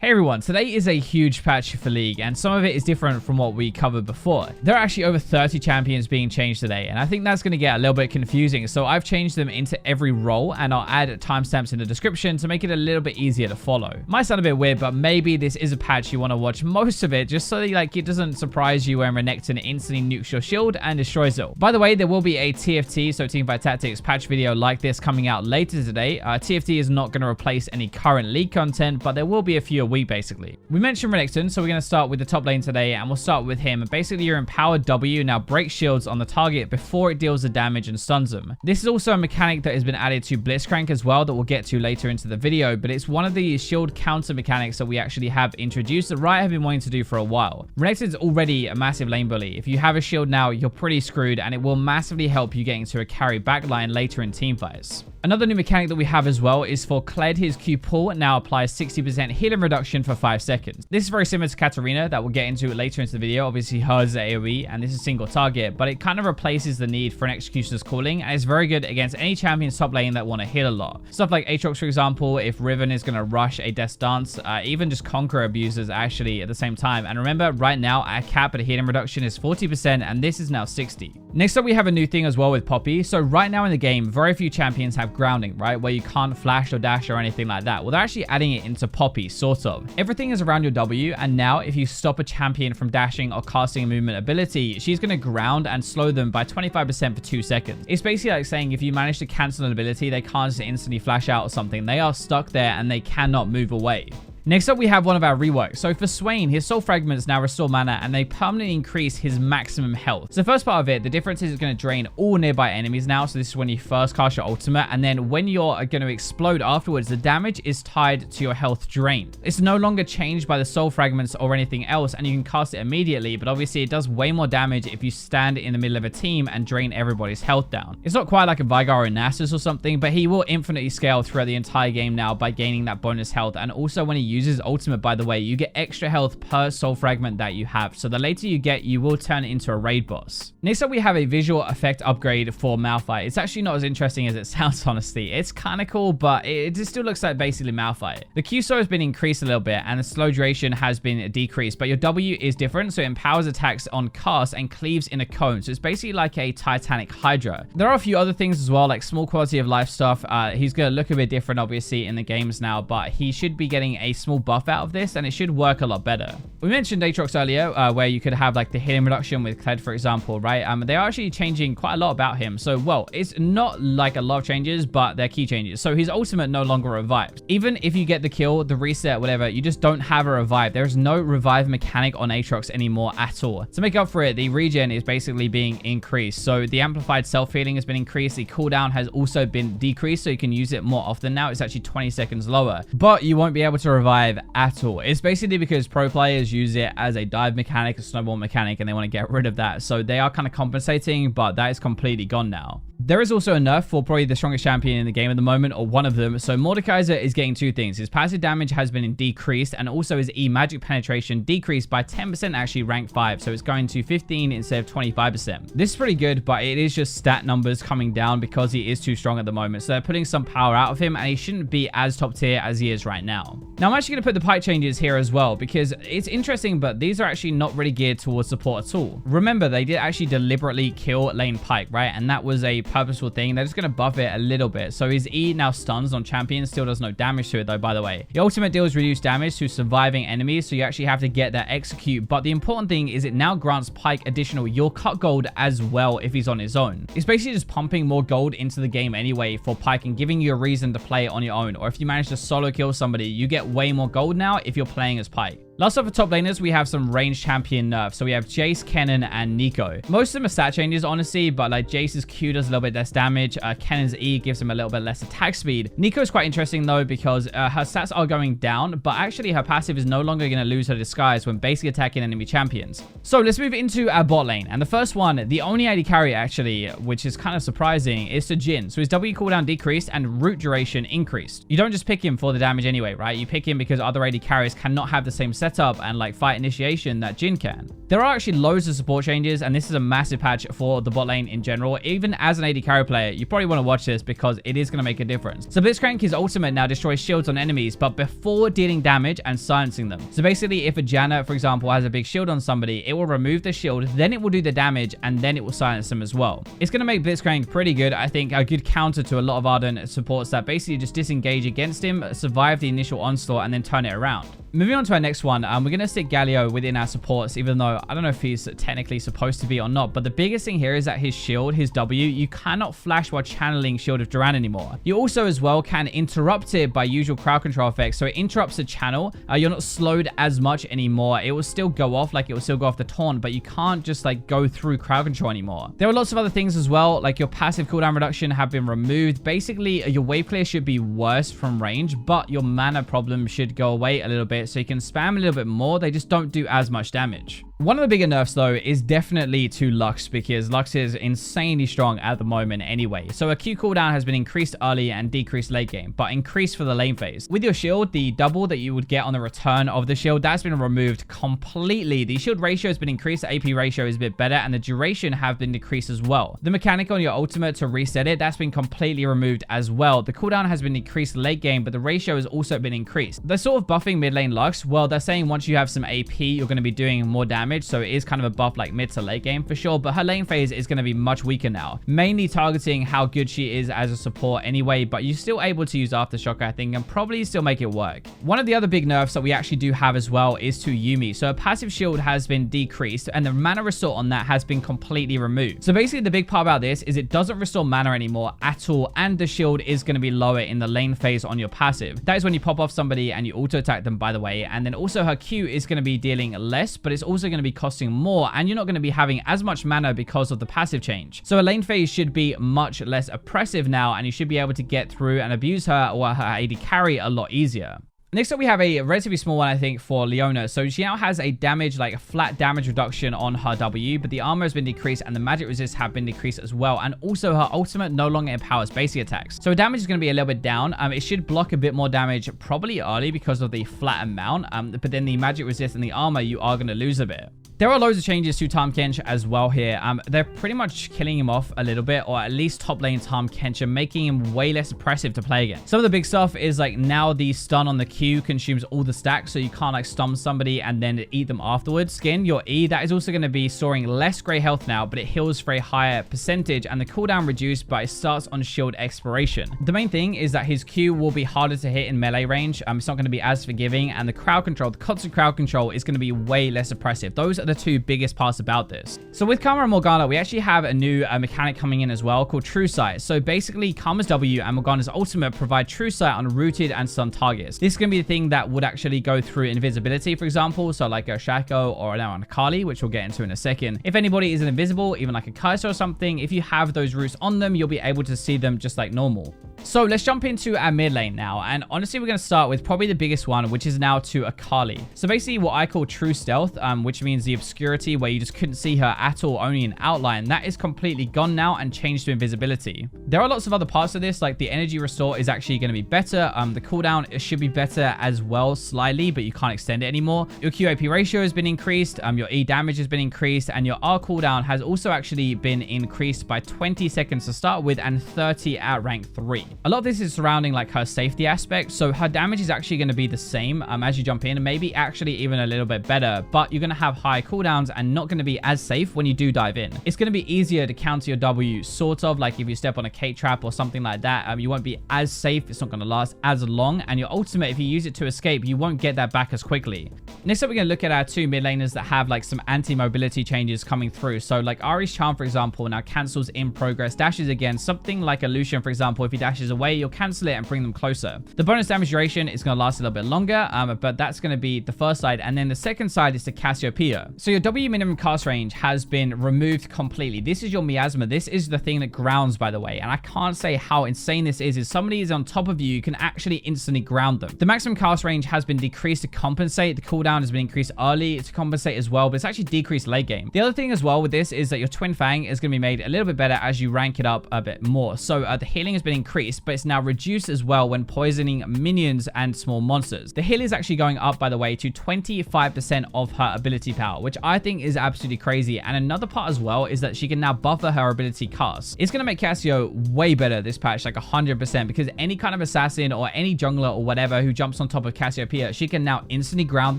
Hey everyone, today is a huge patch for League, and some of it is different from what we covered before. There are actually over 30 champions being changed today, and I think that's going to get a little bit confusing, so I've changed them into every role, and I'll add timestamps in the description to make it a little bit easier to follow. Might sound a bit weird, but maybe this is a patch you want to watch most of it, just so that, it doesn't surprise you when Renekton instantly nukes your shield and destroys it. By the way, there will be a TFT, so Teamfight Tactics patch video like this coming out later today. TFT is not going to replace any current League content, but there will be a few a week basically. We mentioned Renekton, so we're going to start with the top lane today, and we'll start with him. Basically, your empowered W now breaks shields on the target before it deals the damage and stuns them. This is also a mechanic that has been added to Blitzcrank as well that we'll get to later into the video, but it's one of the shield counter mechanics that we actually have introduced that Riot have been wanting to do for a while. Renekton's already a massive lane bully. If you have a shield now, you're pretty screwed, and it will massively help you get into a carry backline later in teamfights. Another new mechanic that we have as well is for Kled. His Q pull now applies 60% healing reduction for 5 seconds. This is very similar to Katarina that we'll get into later into the video. Obviously, hers is AoE, and this is single target, but it kind of replaces the need for an Executioner's Calling, and it's very good against any champion's top lane that want to heal a lot. Stuff like Aatrox, for example, if Riven is going to rush a Death Dance, even just Conqueror abusers actually at the same time. And remember, right now, our cap at a healing reduction is 40%, and this is now 60. Next up, we have a new thing as well with Poppy. So right now in the game, very few champions have grounding, right? Where you can't flash or dash or anything like that. Well, they're actually adding it into Poppy, sort of. Everything is around your W, and now if you stop a champion from dashing or casting a movement ability, she's going to ground and slow them by 25% for 2 seconds. It's basically like saying if you manage to cancel an ability, they can't just instantly flash out or something. They are stuck there and they cannot move away. Next up, we have one of our reworks. So for Swain, his soul fragments now restore mana, and they permanently increase his maximum health. So the first part of it, the difference is it's going to drain all nearby enemies now. So this is when you first cast your ultimate, and then when you're going to explode afterwards, the damage is tied to your health drain. It's no longer changed by the soul fragments or anything else, and you can cast it immediately, but obviously it does way more damage if you stand in the middle of a team and drain everybody's health down. It's not quite like a Veigar or a Nasus or something, but he will infinitely scale throughout the entire game now by gaining that bonus health, and also when he uses ultimate, by the way, you get extra health per soul fragment that you have, so the later you get, you will turn into a raid boss. Next up, we have a visual effect upgrade for Malphite. It's actually not as interesting as it sounds, honestly. It's kind of cool, but it just still looks like basically Malphite. The QSO has been increased a little bit, and the slow duration has been decreased, but your W is different, so it empowers attacks on cast and cleaves in a cone, so it's basically like a Titanic Hydra. There are a few other things as well, like small quality of life stuff. He's gonna look a bit different obviously in the games now, but he should be getting a small buff out of this, and it should work a lot better. We mentioned Aatrox earlier, where you could have like the healing reduction with Kled, for example, right? They are actually changing quite a lot about him. So, well, it's not like a lot of changes, but they're key changes. So his ultimate no longer revives. Even if you get the kill, the reset, whatever, you just don't have a revive. There's no revive mechanic on Aatrox anymore at all. To make up for it, the regen is basically being increased. So the amplified self-healing has been increased. The cooldown has also been decreased, so you can use it more often now. It's actually 20 seconds lower, but you won't be able to revive at all. It's basically because pro players use it as a dive mechanic, a snowball mechanic, and they want to get rid of that. So they are kind of compensating, but that is completely gone now. There is also a nerf for probably the strongest champion in the game at the moment, or one of them. So Mordekaiser is getting two things. His passive damage has been decreased, and also his E magic penetration decreased by 10%, actually rank 5. So it's going to 15 instead of 25%. This is pretty good, but it is just stat numbers coming down because he is too strong at the moment. So they're putting some power out of him, and he shouldn't be as top tier as he is right now. Now I'm actually going to put the pipe changes here as well, because it's interesting, but these are actually not really geared towards support at all. Remember, they did actually deliberately kill lane Pyke, right? And that was a purposeful thing. They're just going to buff it a little bit. So his E now stuns on champions, still does no damage to it though, by the way. The ultimate deals reduced damage to surviving enemies, so you actually have to get that execute. But the important thing is it now grants Pyke additional Your Cut gold as well if he's on his own. It's basically just pumping more gold into the game anyway for Pyke and giving you a reason to play it on your own. Or if you manage to solo kill somebody, you get way more gold now if you're playing as Pyke. Last up for top laners, we have some ranged champion nerfs. So we have Jace, Kennen, and Nico. Most of them are stat changes, honestly, but like Jace's Q does a little bit less damage. Kennen's E gives him a little bit less attack speed. Nico's quite interesting though, because her stats are going down, but actually her passive is no longer going to lose her disguise when basically attacking enemy champions. So let's move into our bot lane. And the first one, the only AD carry actually, which is kind of surprising, is to Jhin. So his W cooldown decreased and root duration increased. You don't just pick him for the damage anyway, right? You pick him because other AD carries cannot have the same setup and like fight initiation that Jhin can. There are actually loads of support changes, and this is a massive patch for the bot lane in general. Even as an AD carry player, you probably want to watch this because it is going to make a difference. So Blitzcrank, his ultimate now destroys shields on enemies, but before dealing damage and silencing them. So basically, if a Janna, for example, has a big shield on somebody, it will remove the shield, then it will do the damage, and then it will silence them as well. It's going to make Blitzcrank pretty good. I think a good counter to a lot of Ardent supports that basically just disengage against him, survive the initial onslaught, and then turn it around. Moving on to our next one, we're going to stick Galio within our supports, even though I don't know if he's technically supposed to be or not. But the biggest thing here is that his shield, his W, you cannot flash while channeling Shield of Duran anymore. You also as well can interrupt it by usual crowd control effects. So it interrupts the channel. You're not slowed as much anymore. It will still go off, like it will still go off the taunt, but you can't just like go through crowd control anymore. There are lots of other things as well, like your passive cooldown reduction have been removed. Basically, your wave clear should be worse from range, but your mana problem should go away a little bit, so you can spam a little bit more. They just don't do as much damage. One of the bigger nerfs though is definitely to Lux, because Lux is insanely strong at the moment anyway. So a Q cooldown has been increased early and decreased late game, but increased for the lane phase. With your shield, the double that you would get on the return of the shield, that's been removed completely. The shield ratio has been increased, the AP ratio is a bit better, and the duration have been decreased as well. The mechanic on your ultimate to reset it, that's been completely removed as well. The cooldown has been decreased late game, but the ratio has also been increased. They're sort of buffing mid lane Lux. Well, they're saying once you have some AP, you're going to be doing more damage. So it is kind of a buff like mid to late game for sure, but her lane phase is going to be much weaker now, mainly targeting how good she is as a support anyway, but you're still able to use Aftershock, I think, and probably still make it work. One of the other big nerfs that we actually do have as well is to Yuumi. So a passive shield has been decreased and the mana restore on that has been completely removed. So basically the big part about this is it doesn't restore mana anymore at all, and the shield is going to be lower in the lane phase on your passive. That is when you pop off somebody and you auto attack them, by the way, and then also her Q is going to be dealing less, but it's also going to be costing more, and you're not going to be having as much mana because of the passive change. So a lane phase should be much less oppressive now, and you should be able to get through and abuse her or her AD carry a lot easier. Next up, we have a relatively small one, I think, for Leona. So she now has a damage, like a flat damage reduction on her W, but the armor has been decreased and the magic resist have been decreased as well. And also her ultimate no longer empowers basic attacks. So her damage is going to be a little bit down. It should block a bit more damage probably early because of the flat amount. But then the magic resist and the armor, you are going to lose a bit. There are loads of changes to Tahm Kench as well here. They're pretty much killing him off a little bit, or at least top lane Tahm Kench, and making him way less oppressive to play against. Some of the big stuff is like now the stun on the Q consumes all the stacks, so you can't like stun somebody and then eat them afterwards. Skin, your E, that is also going to be storing less gray health now, but it heals for a higher percentage, and the cooldown reduced, but it starts on shield expiration. The main thing is that his Q will be harder to hit in melee range. It's not going to be as forgiving, and the crowd control, the constant crowd control is going to be way less oppressive. Those are the two biggest parts about this. So with Karma and Morgana, we actually have a new mechanic coming in as well called True Sight. So basically Karma's W and Morgana's ultimate provide True Sight on rooted and stunned targets. This is going to be the thing that would actually go through invisibility, for example. So like a Shaco or now an Akali, which we'll get into in a second. If anybody is invisible, even like a Kai'Sa or something, if you have those roots on them, you'll be able to see them just like normal. So let's jump into our mid lane now. And honestly, we're going to start with probably the biggest one, which is now to Akali. So basically what I call true stealth, which means the obscurity where you just couldn't see her at all, only an outline, that is completely gone now and changed to invisibility. There are lots of other parts of this, like the energy restore is actually going to be better. The cooldown, it should be better as well slightly, but you can't extend it anymore. Your QAP ratio has been increased. Your E damage has been increased, and your R cooldown has also actually been increased by 20 seconds to start with and 30 at rank 3. A lot of this is surrounding like her safety aspect. So her damage is actually going to be the same as you jump in, and maybe actually even a little bit better, but you're going to have high cooldowns and not going to be as safe when you do dive in. It's going to be easier to counter your W, sort of like if you step on a Kate trap or something like that. You won't be as safe. It's not going to last as long, and your ultimate, if you use it to escape, you won't get that back as quickly. Next up, we're going to look at our two mid laners that have like some anti-mobility changes coming through. So like Ahri's Charm, for example, now cancels in progress dashes again. Something like a Lucian, for example, if he dashes away, you'll cancel it and bring them closer. The bonus damage duration is going to last a little bit longer, but that's going to be the first side. And then the second side is the Cassiopeia. So your W minimum cast range has been removed completely. This is your miasma. This is the thing that grounds, by the way. And I can't say how insane this is. If somebody is on top of you, you can actually instantly ground them. The maximum cast range has been decreased to compensate. The cooldown cooldown has been increased early to compensate as well, but it's actually decreased late game. The other thing as well with this is that your Twin Fang is going to be made a little bit better as you rank it up a bit more. So the healing has been increased, but it's now reduced as well when poisoning minions and small monsters. The heal is actually going up, by the way, to 25% of her ability power, which I think is absolutely crazy. And another part as well is that she can now buffer her ability cast. It's going to make Cassio way better this patch, like 100%, because any kind of assassin or any jungler or whatepeer who jumps on top of Cassiopeia, she can now instantly ground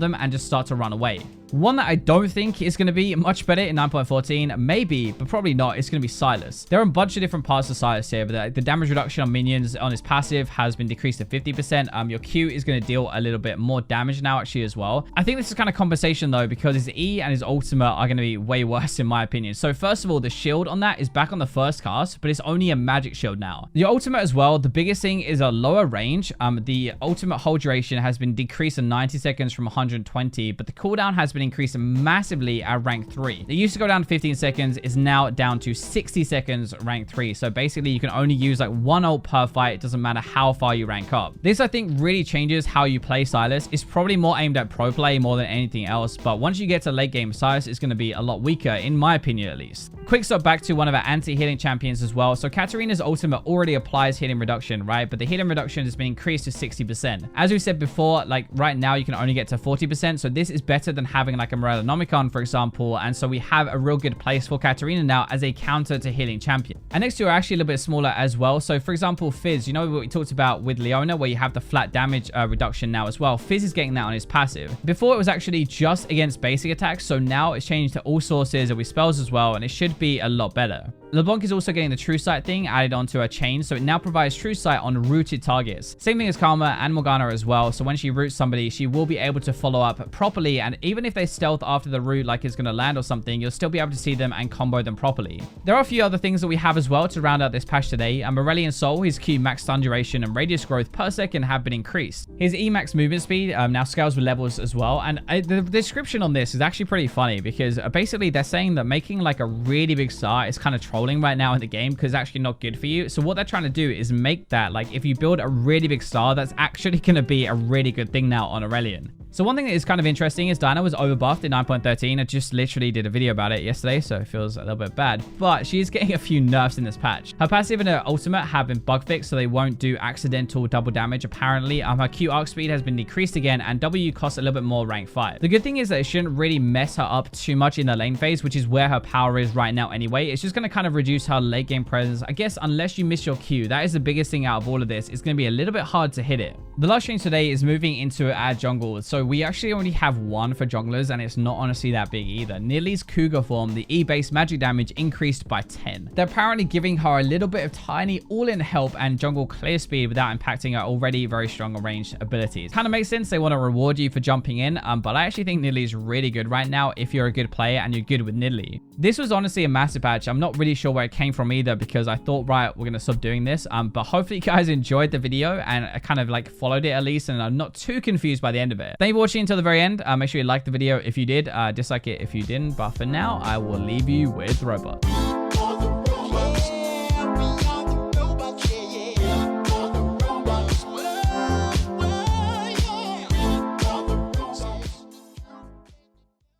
them and just start to run away. One that I don't think is going to be much better in 9.14, maybe, but probably not, it's going to be Sylas. There are a bunch of different parts of Sylas here, but the damage reduction on minions on his passive has been decreased to 50%. Your Q is going to deal a little bit more damage now, actually, as well. I think this is kind of compensation, though, because his E and his ultimate are going to be way worse, in my opinion. So, first of all, the shield on that is back on the first cast, but it's only a magic shield now. The ultimate as well, the biggest thing is a lower range. The ultimate hold duration has been decreased to 90 seconds from 120, but the cooldown has been increased massively at rank 3. It used to go down to 15 seconds, is now down to 60 seconds rank 3. So basically you can only use like one ult per fight. It doesn't matter how far you rank up. This, I think, really changes how you play Sylas. It's probably more aimed at pro play more than anything else, but once you get to late game, Sylas is going to be a lot weaker, in my opinion at least. Quick stop back to one of our anti-healing champions as well. So Katarina's ultimate already applies healing reduction, right? But the healing reduction has been increased to 60%. As we said before, like right now you can only get to 40%. So this is better than having like a Morellonomicon, for example. And so we have a real good place for Katarina now as a counter to healing champion. And next two are actually a little bit smaller as well. So for example, Fizz, you know what we talked about with Leona, where you have the flat damage reduction now as well. Fizz is getting that on his passive. Before it was actually just against basic attacks. So now it's changed to all sources and with spells as well. And it should be a lot better. LeBlanc is also getting the True Sight thing added onto her chain, so it now provides True Sight on rooted targets. Same thing as Karma and Morgana as well, so when she roots somebody, she will be able to follow up properly, and even if they stealth after the root like it's going to land or something, you'll still be able to see them and combo them properly. There are a few other things that we have as well to round out this patch today. Morellian Soul, his Q max stun duration and radius growth per second have been increased. His E max movement speed now scales with levels as well, and the description on this is actually pretty funny because basically they're saying that making like a really big star is kind of trolling right now in the game because it's actually not good for you. So what they're trying to do is make that, like, if you build a really big star, that's actually going to be a really good thing now on Aurelion. So one thing that is kind of interesting is Diana was overbuffed in 9.13. I just literally did a video about it yesterday, so it feels a little bit bad. But she is getting a few nerfs in this patch. Her passive and her ultimate have been bug fixed, so they won't do accidental double damage, apparently. Her Q arc speed has been decreased again, and W costs a little bit more rank 5. The good thing is that it shouldn't really mess her up too much in the lane phase, which is where her power is right now anyway. It's just going to kind of reduce her late game presence, I guess, unless you miss your Q. That is the biggest thing out of all of this. It's going to be a little bit hard to hit it. The last change today is moving into our jungle. So we actually only have one for junglers, and it's not honestly that big either. Nilly's Cougar form, the E-based magic damage increased by 10. They're apparently giving her a little bit of tiny all-in help and jungle clear speed without impacting her already very strong ranged abilities. Kind of makes sense. They want to reward you for jumping in, but I actually think Nilly's really good right now if you're a good player and you're good with Nidalee. This was honestly a massive patch. I'm not really sure where it came from either because I thought, right, we're going to stop doing this. But hopefully you guys enjoyed the video and kind of like followed it at least, and I'm not too confused by the end of it. Thank you for watching until the very end. Make sure you like the video if you did, dislike it if you didn't, but for now I will leave you with Robot.